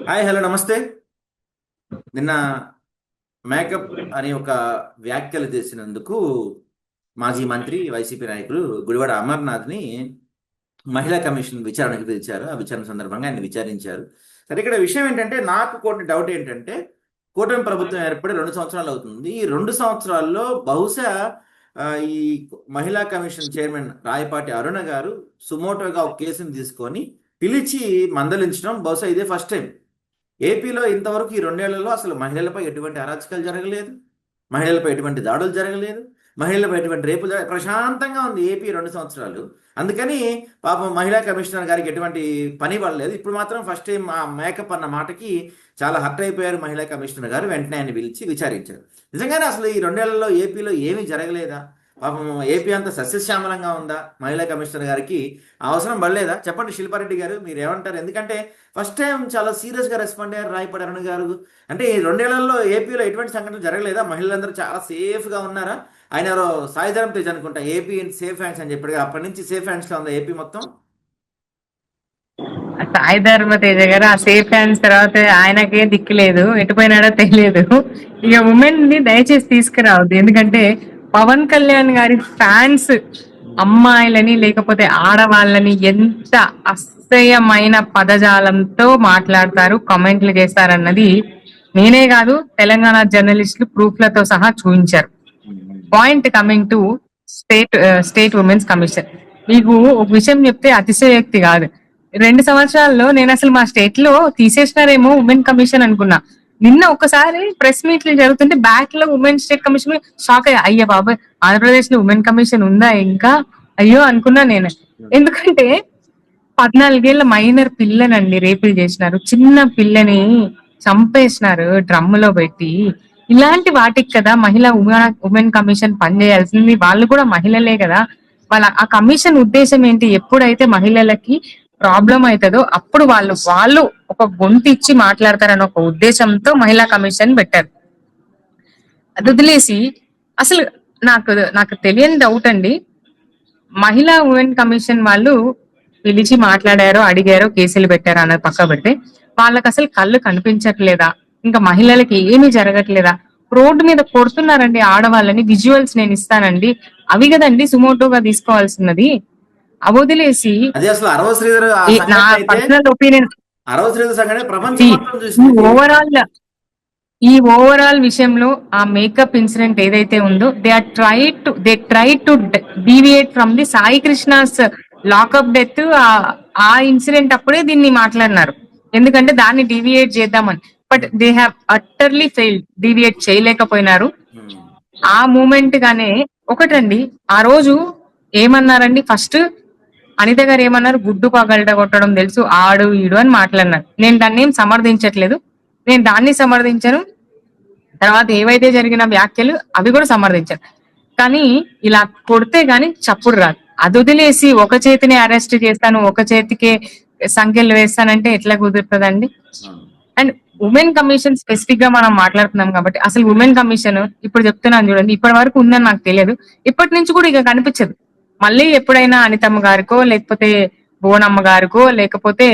Hi hello నమస్తే. నిన్న makeup అని ఒక వ్యాఖ్యలు చేసినందుకు మాజీ మంత్రి వైసీపీ నాయకులు గుడివాడ అమర్నాథ్ని మహిళా కమిషన్ విచారణకు పిలిచారు. ఆ విచారణ సందర్భంగా ఆయన విచారించారు. సరే, ఇక్కడ విషయం ఏంటంటే నాకు కొన్ని డౌట్ ఏంటంటే కూటమి ప్రభుత్వం ఏర్పడి 2 సంవత్సరాలు అవుతుంది. ఈ 2 సంవత్సరాల్లో బహుశా ఈ మహిళా కమిషన్ చైర్మన్ రాయపాటి అరుణ గారు సుమోటోగా ఒక కేసుని తీసుకొని పిలిచి మందలించడం బహుశా ఇదే ఫస్ట్ టైం. ఏపీలో ఇంతవరకు ఈ 2 ఏళ్లలో అసలు మహిళలపై ఎటువంటి అరాచకాలు జరగలేదు, మహిళలపై ఎటువంటి దాడులు జరగలేదు, మహిళలపై ఎటువంటి రేపులు ప్రశాంతంగా ఉంది ఏపీ 2 సంవత్సరాలు. అందుకని పాపం మహిళా కమిషనర్ గారికి ఎటువంటి పని పడలేదు. ఇప్పుడు మాత్రం ఫస్ట్ టైం ఆ మేకప్ అన్న మాటకి చాలా హర్ట్ అయిపోయారు మహిళా కమిషనర్ గారు. వెంటనే ఆయన పిలిచి విచారించారు. నిజంగానే అసలు ఈ 2 ఏళ్లలో ఏపీలో ఏమీ జరగలేదా? పాపం ఏపీ అంతా సస్యశ్యామలంగా ఉందా? మహిళా కమిషనర్ గారికి అవసరం పడలేదా? చెప్పండి శిల్పారెడ్డి గారు, మీరు ఏమంటారు? ఎందుకంటే ఫస్ట్ టైం చాలా సీరియస్గా రెస్పాండ్ అయ్యారు రాయపాటి అరుణ్ గారు. అంటే ఈ 2 ఏళ్లలో ఏపీలో ఎటువంటి సంఘటన జరగలేదా? మహిళలందరూ చాలా సేఫ్గా ఉన్నారా? ఆయన ఎవరో సాయిధరం తేజ్ అనుకుంటా ఏపీ సేఫ్ హ్యాండ్స్ అని చెప్పాడు. అప్పటి నుంచి సేఫ్ హ్యాండ్స్లో ఉందా ఏపీ మొత్తం? సాయి ధర్మ తేజ గారు ఆ సేఫ్ హ్యాండ్స్ తర్వాత ఆయనకే దిక్కులేదు, ఎటుపోయినాడో తెలియదు. ఇక ఉమెన్ ని దయచేసి తీసుకురావద్దు, ఎందుకంటే పవన్ కళ్యాణ్ గారి ఫ్యాన్స్ అమ్మాయిలని లేకపోతే ఆడవాళ్ళని ఎంత అసహ్యమైన పదజాలంతో మాట్లాడతారు, కామెంట్లు చేస్తారన్నది నేనే కాదు తెలంగాణ జర్నలిస్టులు ప్రూఫ్లతో సహా చూపించారు. Point coming to state women's commission, మీకు ఒక విషయం చెప్తే అతిశయోక్తి కాదు. 2 సంవత్సరాల్లో నేను అసలు మా స్టేట్ లో తీసేసినారేమో ఉమెన్ కమిషన్ అనుకున్నా. నిన్న ఒక్కసారి ప్రెస్ మీట్లు జరుగుతుంటే బ్యాక్ లో ఉమెన్ స్టేట్ కమిషన్ షాక్ అయ్యా. అయ్యా బాబాయ్, ఆంధ్రప్రదేశ్ లో ఉమెన్ కమిషన్ ఉందా ఇంకా? అయ్యో అనుకున్నా నేను. ఎందుకంటే 14 ఏళ్ల మైనర్ పిల్లనండి రేపులు చేసినారు, చిన్న పిల్లని చంపేసినారు డ్రమ్ములో పెట్టి. ఇలాంటి వాటికి కదా మహిళా ఉమెన్ కమిషన్ పనిచేయాల్సింది. వాళ్ళు కూడా మహిళలే కదా. వాళ్ళ ఆ కమిషన్ ఉద్దేశం ఏంటి? ఎప్పుడైతే మహిళలకి ప్రాబ్లం అవుతుందో అప్పుడు వాళ్ళు ఒక గొంతు ఇచ్చి మాట్లాడతారని ఒక ఉద్దేశంతో మహిళా కమిషన్ పెట్టారు. అది వదిలేసి అసలు నాకు నాకు తెలియని డౌట్ అండి, మహిళా ఉమెన్ కమిషన్ వాళ్ళు పిలిచి మాట్లాడారో అడిగారో కేసులు పెట్టారో అన్నది పక్క పెడితే వాళ్ళకి అసలు కళ్ళు కనిపించట్లేదా? ఇంకా మహిళలకి ఏమీ జరగట్లేదా? రోడ్డు మీద కొడుతున్నారండి ఆడవాళ్ళని, విజువల్స్ నేను ఇస్తానండి. అవి కదండి సుమోటోగా తీసుకోవాల్సినది. అవి వదిలేసి అది అసలు అరవ శ్రీధర్ నా పర్సనల్ ఒపీనియన్, అరవ శ్రీధర్ సంఘటన ప్రపంచం మొత్తం ఈ చూసింది. ఓవరాల్ ఈ ఓవరాల్ విషయంలో ఆ మేకప్ ఇన్సిడెంట్ ఏదైతే ఉందో they try to deviate from the Sai Krishna's lockup death. ఆ ఇన్సిడెంట్ అప్పుడే దీన్ని మాట్లాడినారు, ఎందుకంటే దాన్ని డీవియేట్ చేద్దామని. But they have utterly failed, deviate చేయలేకపోయినారు. ఆ మూమెంట్ గానే ఒకటండి, ఆ రోజు ఏమన్నారండి? ఫస్ట్ అనిత గారు ఏమన్నారు? గుడ్డు పగలట కొట్టడం తెలుసు, ఆడు ఈడు అని మాట్లాడినారు. నేను దాన్ని ఏం సమర్థించట్లేదు, నేను దాన్ని సమర్థించను. తర్వాత ఏవైతే జరిగిన వ్యాఖ్యలు అవి కూడా సమర్థించాను. కానీ ఇలా కొడితే గాని చప్పుడు రాదు. అది వదిలేసి ఒక చేతిని అరెస్ట్ చేస్తాను, ఒక చేతికే సంఖ్యలు వేస్తానంటే ఎట్లా కుదురుతుందండి? అండ్ ఉమెన్ కమిషన్ స్పెసిఫిక్ గా మనం మాట్లాడుతున్నాం కాబట్టి అసలు ఉమెన్ కమిషన్ ఇప్పుడు చెప్తున్నాను చూడండి, ఇప్పటి వరకు ఉందని నాకు తెలియదు. ఇప్పటి నుంచి కూడా ఇక కనిపించదు. మళ్ళీ ఎప్పుడైనా అనితమ్మ గారికో లేకపోతే భువనమ్మ గారికో లేకపోతే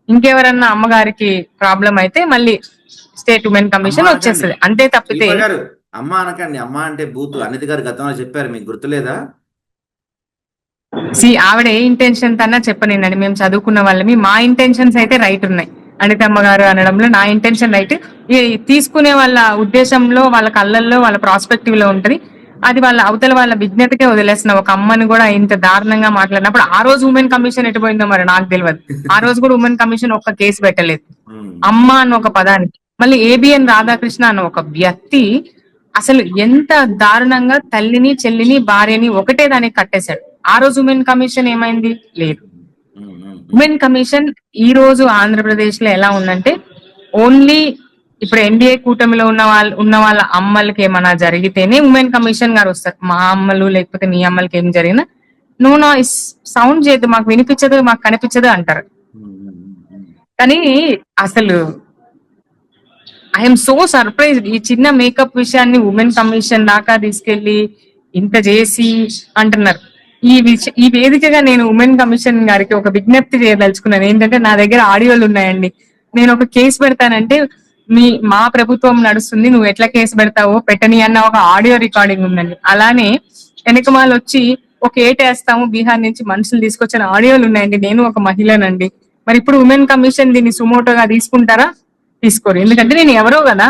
ఇంకెవరన్నా అమ్మగారికి ప్రాబ్లం అయితే మళ్ళీ స్టేట్ ఉమెన్ కమిషన్ వచ్చేస్తుంది, అంతే తప్పితే. అమ్మ అనకండి, అమ్మ అంటే బూతు. అనిత గారు గతంలో చెప్పారు, మీకు గుర్తులేదా? ఆవిడ ఏ ఇంటెన్షన్ తన్నా చెప్పనండి, మేము చదువుకున్న వాళ్ళమి, మా ఇంటెన్షన్స్ అయితే రైట్ ఉన్నాయి. అనితమ్మ గారు అనడంలో నా ఇంటెన్షన్ రైట్. తీసుకునే వాళ్ళ ఉద్దేశంలో, వాళ్ళ కళ్ళల్లో, వాళ్ళ ప్రాస్పెక్టివ్ లో ఉంటది. అది వాళ్ళ అవతల వాళ్ళ విజ్ఞతకే వదిలేసిన ఒక అమ్మని కూడా ఇంత దారుణంగా మాట్లాడినప్పుడు ఆ రోజు ఉమెన్ కమిషన్ ఎటుపోయిందో మరి నాకు తెలియదు. ఆ రోజు కూడా ఉమెన్ కమిషన్ ఒక్క కేసు పెట్టలేదు అమ్మ అన్న ఒక పదానికి. మళ్ళీ ఏబిఎన్ రాధాకృష్ణ అన్న ఒక వ్యక్తి అసలు ఎంత దారుణంగా తల్లిని, చెల్లిని, భార్యని ఒకటే దానికి కట్టేశాడు. ఆ రోజు ఉమెన్ కమిషన్ ఏమైంది? లేదు. ఉమెన్ కమిషన్ ఈ రోజు ఆంధ్రప్రదేశ్ లో ఎలా ఉందంటే, ఓన్లీ ఇప్పుడు ఎన్డీఏ కూటమిలో ఉన్న వాళ్ళ అమ్మలకి ఏమైనా జరిగితేనే ఉమెన్ కమిషన్ గారు వస్తారు. మా అమ్మలు లేకపోతే మీ అమ్మలకి ఏం జరిగినా నో నాయిస్, సౌండ్ చేయదు, మాకు వినిపించదు, మాకు కనిపించదు అంటారు. కానీ అసలు ఐఎమ్ సో సర్ప్రైజ్డ్, ఈ చిన్న మేకప్ విషయాన్ని ఉమెన్ కమిషన్ దాకా తీసుకెళ్లి ఇంత చేసి అంటున్నారు. ఈ వేదికగా నేను ఉమెన్ కమిషన్ గారికి ఒక విజ్ఞప్తి చేయదలుచుకున్నాను. ఏంటంటే నా దగ్గర ఆడియోలు ఉన్నాయండి. నేను ఒక కేసు పెడతానంటే మా ప్రభుత్వం నడుస్తుంది, నువ్వు ఎట్లా కేసు పెడతావో పెట్టని అన్న ఒక ఆడియో రికార్డింగ్ ఉందండి. అలానే వెనకమాల వచ్చి ఒక ఏటేస్తాము బీహార్ నుంచి మనుషులు తీసుకొచ్చిన ఆడియోలు ఉన్నాయండి. నేను ఒక మహిళనండి. మరి ఇప్పుడు ఉమెన్ కమిషన్ దీన్ని సుమోటోగా తీసుకుంటారా? తీసుకోరు. ఎందుకంటే నేను ఎవరో కదా.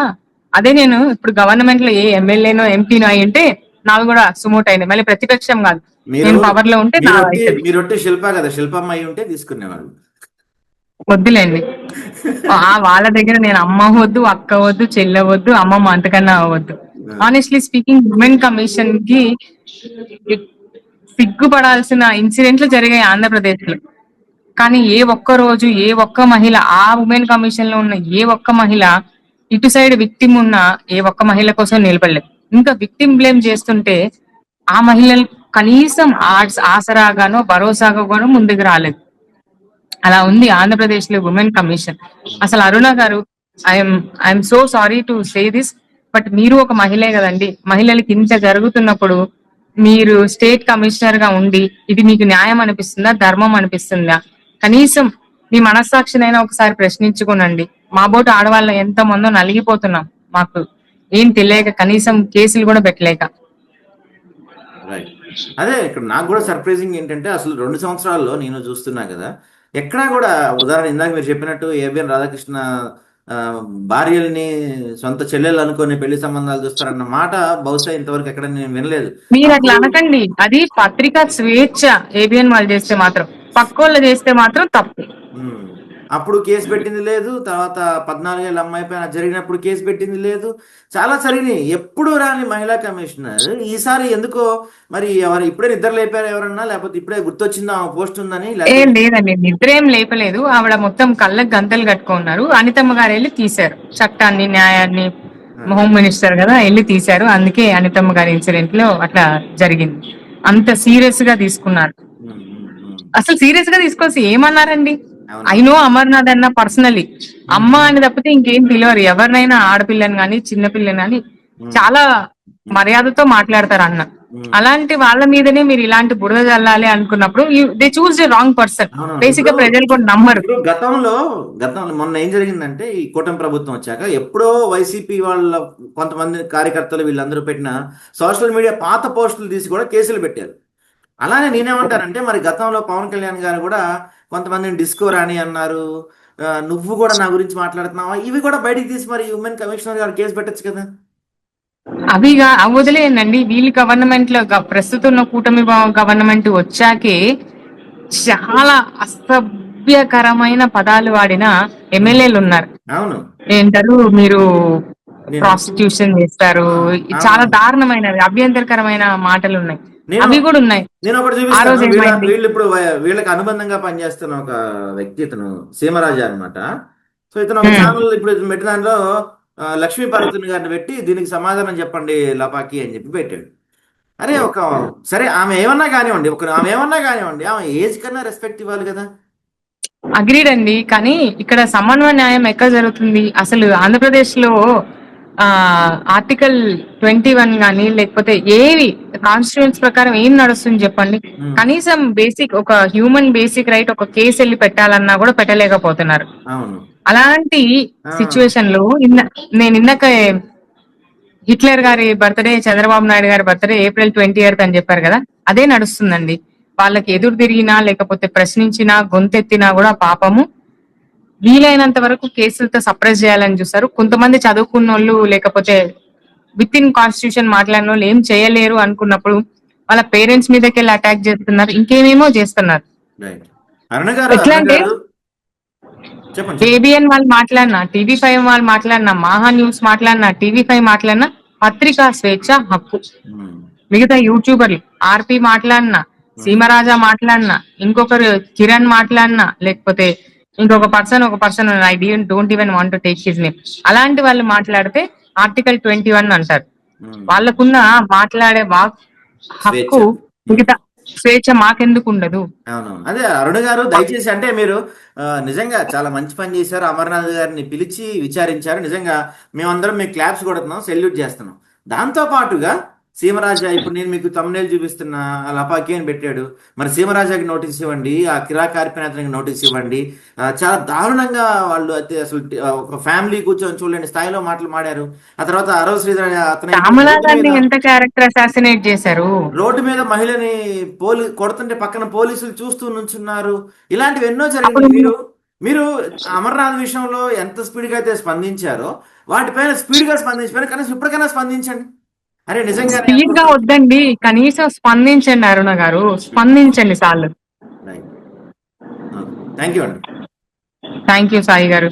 అదే నేను ఇప్పుడు గవర్నమెంట్ లో ఏ ఎమ్మెల్యేనో ఎంపీనో అయి ఉంటే నావి కూడా సుమోటో అయింది. మళ్ళీ ప్రతిపక్షం కాదు, మీరు నేను పవర్ లో ఉంటే నా అవుతుంది. మీరొట్టి శిల్ప కదా, శిల్పమ్మ అయి ఉంటే తీసుకునేవాళ్ళు. వద్దులేండి. వాళ్ళ దగ్గర నేను అమ్మ వద్దు, అక్క వద్దు, చెల్లె వద్దు, అమ్మమ్మ అంతకన్నా అవ్వద్దు. ఆనెస్ట్లీ స్పీకింగ్, ఉమెన్ కమిషన్ కి సిగ్గుపడాల్సిన ఇన్సిడెంట్లు జరిగాయి ఆంధ్రప్రదేశ్ లో. కానీ ఏ ఒక్క రోజు ఏ ఒక్క మహిళ, ఆ ఉమెన్ కమిషన్ లో ఉన్న ఏ ఒక్క మహిళ, ఇటు సైడ్ విక్టిమ్ ఉన్న ఏ ఒక్క మహిళ కోసం నిలబడలేదు. ఇంకా విక్టిమ్ బ్లేమ్ చేస్తుంటే ఆ మహిళలు కనీసం ఆసరాగానో భరోసాగానో ముందుకు రాలేదు. అలా ఉంది ఆంధ్రప్రదేశ్ లో ఉమెన్ కమిషన్. అసలు అరుణ గారు, I'm so sorry to say this, but మీరు ఒక మహిళే కదండి. మహిళలకి ఇంత జరుగుతున్నప్పుడు మీరు స్టేట్ కమిషనర్ గా ఉండి ఇది మీకు న్యాయం అనిపిస్తుందా, ధర్మం అనిపిస్తుందా? కనీసం మీ మనస్సాక్షినైనా ఒకసారి ప్రశ్నించుకోనండి. మా బోటు ఆడవాళ్ళ ఎంత మందో నలిగిపోతున్నాం, మాకు ఏం తెలియక, కనీసం కేసులు కూడా పెట్టలేక. రైట్. అదే ఇక్కడ నాకు కూడా సర్ప్రైజింగ్ ఏంటంటే అసలు 2 సంవత్సరాల్లో నేను చూస్తున్నా కదా, ఎక్కడా కూడా ఉదాహరణ ఇందాక మీరు చెప్పినట్టు ఏబిఎన్ రాధాకృష్ణ ఆ, భార్యల్ని సొంత చెల్లెలు అనుకుని పెళ్లి సంబంధాలు చూస్తారన్న మాట బహుశా ఇంతవరకు ఎక్కడ నేను వినలేదు. మీరు అట్లా అప్పుడు అనకండి, అది పత్రికా స్వేచ్ఛ. ఏబిఎన్ వాళ్ళు చేస్తే మాత్రం, పక్కోళ్ళు చేస్తే మాత్రం తప్పు. ఉమ్, అప్పుడు కేసు పెట్టింది లేదు, తర్వాత 14 ఏళ్ళ అమ్మాయి పైన జరిగినప్పుడు కేసు పెట్టింది లేదు. చాలా జరిగినాయి, ఎప్పుడు రాని మహిళా కమిషనర్ ఈసారి ఎందుకో మరి ఎవరు ఇప్పుడే నిద్ర లేపారు ఎవరన్నా, లేకపోతే ఇప్పుడే గుర్తొచ్చిందా ఆమె పోస్ట్ ఉందని, ఏం లేకపోతే లేదండి, నిద్ర ఏం లేపలేదు. ఆవిడ మొత్తం కళ్ళకు గంతలు కట్టుకున్నారు. అనితమ్మ గారు వెళ్ళి తీశారు చట్టాన్ని, న్యాయాన్ని. హోమ్ మినిస్టర్ కదా, వెళ్ళి తీశారు. అందుకే అనితమ్మ గారి ఇన్సిడెంట్ లో అట్లా జరిగింది. అంత సీరియస్ గా తీసుకున్నారు. ఉమ్, ఉమ్, ఉమ్. అసలు సీరియస్ గా తీసుకోవాల్సి ఏమన్నారండి? ఐ అవునవును. నో అమర్నాథ్ అన్న పర్సనలీ, ఉమ్, అమ్మ ఉమ్, అని తప్పితే ఇంకేం పిలవరు ఎవరినైనా, ఆడపిల్లని కానీ చిన్నపిల్లని కానీ. ఉమ్, చాలా మర్యాదతో మాట్లాడతారు అన్న. ఉమ్. అలాంటి వాళ్ళ మీదనే మీరు ఇలాంటి బురద జల్లాలి అనుకున్నప్పుడు they choose the wrong person. అవునవును. బేసిక్ గా ప్రజలు కూడా నమ్మరు. ఇప్పుడు గతంలో మొన్న ఏం జరిగిందంటే ఈ కూటమి ప్రభుత్వం వచ్చాక ఎప్పుడో వైసీపీ వాళ్ళ కొంతమంది కార్యకర్తలు వీళ్ళందరూ పెట్టిన సోషల్ మీడియా పాత పోస్టులు తీసి కూడా కేసులు పెట్టారు. అలానే నేనేమంటానంటే మరి గతంలో పవన్ కళ్యాణ్ గారు కూడా కొంతమందిని డిస్కో రాణి అన్నారు. నువ్వు కూడా నా గురించి మాట్లాడుతున్నావా, ఇవి కూడా బయటికి తీసి మరి ఉమెన్ కమిషనర్ గారు కేసు పెట్టచ్చు కదా. అవి వదిలేయండి. వీళ్ళు గవర్నమెంట్ లో ప్రస్తుతం ఉన్న కూటమి గవర్నమెంట్ వచ్చాకే చాలా అసభ్యకరమైన పదాలు వాడిన ఉమ్, ఎమ్మెల్యేలు ఉన్నారు. అవును. ఏంటారు మీరు, నేను ప్రాస్టిట్యూషన్ చేస్తారు, ఆ, చాలా అవునవును. దారుణమైనవి, అభ్యంతరకరమైన మాటలు ఉన్నాయి. నేను అవి కూడా ఉన్నాయి. నేను ఒకటి ఆ చూపిస్తాను. రోజు ఏమైంది? వీళ్ళు ఇప్పుడు వీళ్ళకి అనుబంధంగా పనిచేస్తున్న ఒక వ్యక్తి, ఇతను సీమరాజా అన్నమాట. సో ఇతను ఒక ఉమ్, ఛానల్ ఇప్పుడు పెట్టిన దాంట్లో లక్ష్మీ పార్వతిని గారిని పెట్టి దీనికి సమాధానం చెప్పండి లపాకి అని చెప్పి పెట్టాడు. అరే ఒక సరే ఆమె ఏమన్నా కానివ్వండి, ఆమె ఏజ్ కన్నా రెస్పెక్ట్ ఇవ్వాలి కదా. అగ్రీడ్ అండి. కానీ ఇక్కడ సమన్వయ న్యాయం ఎక్కడ జరుగుతుంది అసలు? ఆంధ్రప్రదేశ్ లో ఆ ఆర్టికల్ 21 కానీ లేకపోతే ఏవి కాన్స్టిట్యూన్స్ ప్రకారం ఏం నడుస్తుంది చెప్పండి? ఉమ్, కనీసం బేసిక్, ఒక హ్యూమన్ బేసిక్ రైట్, ఒక కేసు వెళ్ళి పెట్టాలన్నా కూడా పెట్టలేకపోతున్నారు. అవును. అలాంటి ఆ, సిచ్యువేషన్ లో నేను ఇందాక హిట్లర్ గారి బర్త్డే, చంద్రబాబు నాయుడు గారి బర్త్డే April 20th అని చెప్పారు కదా, అదే నడుస్తుందండి. వాళ్ళకి ఎదురు తిరిగినా లేకపోతే ప్రశ్నించినా గొంతెత్తినా కూడా పాపము. వీలైనంత వరకు కేసులతో సప్రెస్ చేయాలని చూస్తారు. కొంతమంది చదువుకున్న వాళ్ళు లేకపోతే విత్ ఇన్ కాన్స్టిట్యూషన్ మాట్లాడిన వాళ్ళు ఏం చేయలేరు అనుకున్నప్పుడు వాళ్ళ పేరెంట్స్ మీదకి వెళ్ళి అటాక్ చేస్తున్నారు, ఇంకేమేమో చేస్తున్నారు. రైట్. అరుణ ఎట్లా గారు అంటే చెప్పండి. ఏబిఎన్ వాళ్ళు మాట్లాడినా, TV5 వాళ్ళు మాట్లాడినా, మహా న్యూస్ మాట్లాడినా, TV5 మాట్లాడినా పత్రికా స్వేచ్ఛ హక్కు. ఉమ్, మిగతా యూట్యూబర్లు ఆర్పి మాట్లాడినా, ఉమ్, సీమరాజా మాట్లాడినా, ఇంకొకరు కిరణ్ మాట్లాడినా, లేకపోతే ఇంకొక person I don't even want to take his name, అలాంటి వాళ్ళు మాట్లాడితే ఆర్టికల్ 21 అంటారు. ఉమ్. వాళ్ళకున్న మాట్లాడే స్వేచ్ఛ. హక్కు ఉమ్. మిగతా స్వేచ్ఛ మాకెందుకు ఉండదు? అవునవును. అదే అరుణ గారు దయచేసి అంటే మీరు నిజంగా చాలా మంచి పని చేశారు. అమర్నాథ్ గారిని పిలిచి విచారించారు. నిజంగా మేమందరం మీకు క్లాప్స్ కొడుతున్నాం, సెల్యూట్ చేస్తున్నాం. దాంతో పాటుగా సీమరాజా ఇప్పుడు నేను మీకు తమ్నేల్ చూపిస్తున్నా, లపాకి అని పెట్టాడు. మరి సీమరాజాకి నోటీస్ ఇవ్వండి, ఆ కిరాకార్పినతనికి నోటీస్ ఇవ్వండి. చాలా దారుణంగా వాళ్ళు అయితే అసలు ఒక ఫ్యామిలీ కూర్చొని చూడలేని స్థాయిలో మాటలు మాడారు. ఆ తర్వాత అరవ శ్రీధర్ అనే అతనైతే శ్యామలా రోడ్డు మీద గారిని ఎంత క్యారెక్టర్ అసాసినేట్ చేశారు. రోడ్డు మీద మహిళని కొడుతుంటే పక్కన పోలీసులు చూస్తూ నుంచున్నారు. ఇలాంటివి ఎన్నో అప్పుడు జరిగినాయి. మీరు మీరు అమర్నాథ్ విషయంలో ఎంత స్పీడ్గా అయితే స్పందించారో వాటిపైన స్పీడ్గా స్పందించిపోయారు. కనీసం ఇప్పటికైనా స్పందించండి. అరే నిజంగానే స్పీడ్ గా వద్దండి, కనీసం స్పందించండి అరుణ గారు, స్పందించండి చాలు. థ్యాంక్ యూ అండి. థ్యాంక్ యూ సాయి గారు.